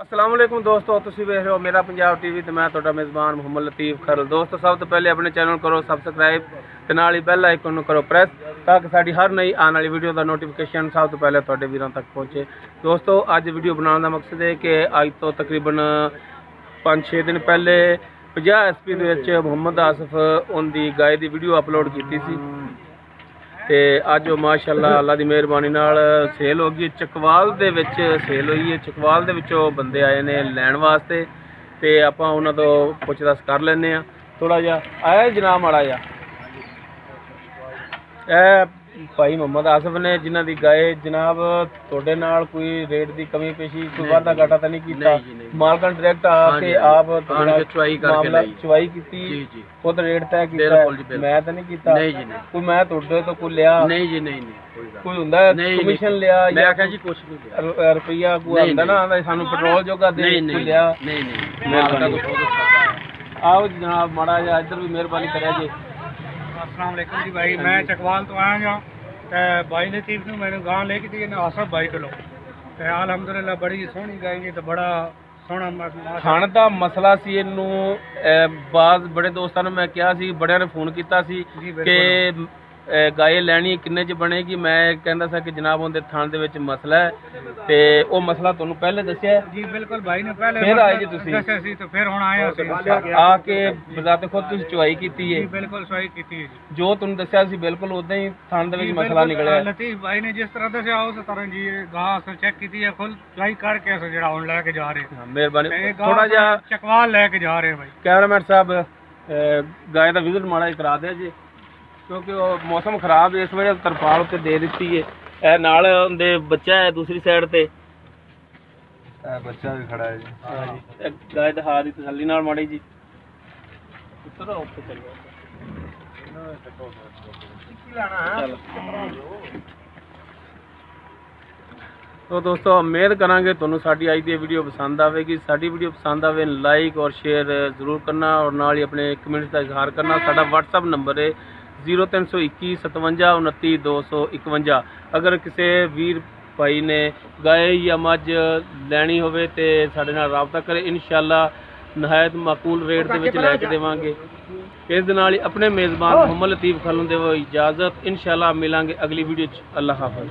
अस्सलाम वालेकुम दोस्तों, तुसीं वेख रहे हो मेरा पंजाब टीवी ते मैं तुहाडा मेज़बान मुहम्मद लतीफ़ खरल। दोस्तों, सब तो पहले अपने चैनल करो सबसक्राइब ते नाल ही बैल आइकन करो प्रेस ताकि साडी हर नई आने वाली वीडियो का नोटिफिकेशन सब तो पहले तुहाडे वीरां तक पहुँचे। दोस्तों, अज वीडियो बनाने का मकसद है कि अज तो तकरीबन 5-6 दिन पहले 50 SP दे मुहम्मद आसिफ उनकी गाय की वीडियो अपलोड की सी ते अज माशाअल्लाह अल्लाह की मेहरबानी नाल सेल हो गई। चकवाल दे विच सेल हुई है। चकवाल दे विचों बंदे आए ने लैण वास्ते ते आपां उन्हां तों पुछ दस कर लैने थोड़ा जिहा। आया जनाब माड़ा जिहा भाई मुहम्मद आसिफ ने जिन्हां दी गाय जनाब तुहाडे नाल कोई रेट की कमी पेशी कोई वाधा घाटा तो नहीं कीता? मालकां डायरैक्ट आके आप चवाई की खुद रेट तय किया? मैं तो नहीं कीता कोई, मैं तुहाडे तो कोई लिया नहीं जी? नहीं कोई हुंदा कमीशन लिया या जी कुछ रुपया कोई हुंदा ना सानू पेट्रोल जोगा दे कोई लिया? नहीं। आओ जनाब माड़ा जिहा इधर भी मेहरबानी करिया जी। अस्सलाम वालेकुम जी भाई, मैं चकवाल तो आया जा ते भाई लतीफ ने मैंने गां लेके दी ने आसफ भाई कोलों ते अलहमदुलिल्लाह बड़ी सोहनी गाय जी ते बड़ा सोहना खाण दा मसला सी। इनू बाज़ बड़े दोस्तां ने मैं कहा सी, बड़ियां ने फोन कीता सी कि गाय लैनी किन्ने च बनेगी। मैं कहंदा सा कि जनाब उनके थान दे विच मसला है ते ओ मसला तुहानू पहले दस्सिया जी? बिल्कुल भाई ने पहले फिर आए जी तुसीं दस्सिया सी ते फिर हुण आए सी आके बजाते खुद तुसीं चवाई कीती है? बिल्कुल चवाई कीती है जी। जो तुहानू दस्सिया सी बिल्कुल उदां ही थान दे विच मसला निकलिया? लतीफ भाई ने जिस तरह दस्सिया उस तरह जी गां अस चेक कीती है, खुद चवाई करके अस जेड़ा हुण लेके जा रहे हैं। मेहरबानी थोड़ा जिहा चकवाल लेके जा रहे हैं भाई। कैमरामैन साहब गाय का विजिट माड़ा ही करा दे जी, क्योंकि मौसम खराब है इस वजह तरपाल उत्ते दे दी है। नाल उनदे बच्चा है दूसरी साइड ते बच्चा भी खड़ा है जी। गाय दहा दी तसल्ली नाल माड़ी जी। तो दोस्तों उम्मीद करांगे तुहानू साडी अज दी वीडियो पसंद आवेगी। साडी वीडियो पसंद आवे लाइक और शेयर जरूर करना और नाल ही अपने कमेंट्स का इजहार करना। साडा व्हाट्सअप नंबर है 0321 57 29 251। अगर किसी वीर भाई ने गाय या मझ लैनी होवे ते साडे नाल राबता करे, इंशाअल्लाह नहायत माकूल रेट दे विच लैके देवांगे। इस दे नाल ही अपने मेज़बान मुहम्मद लतीफ़ खरल नूं देवो इजाज़त। इंशाअल्लाह मिलांगे अगली वीडियो च। अल्लाह हाफ़िज़।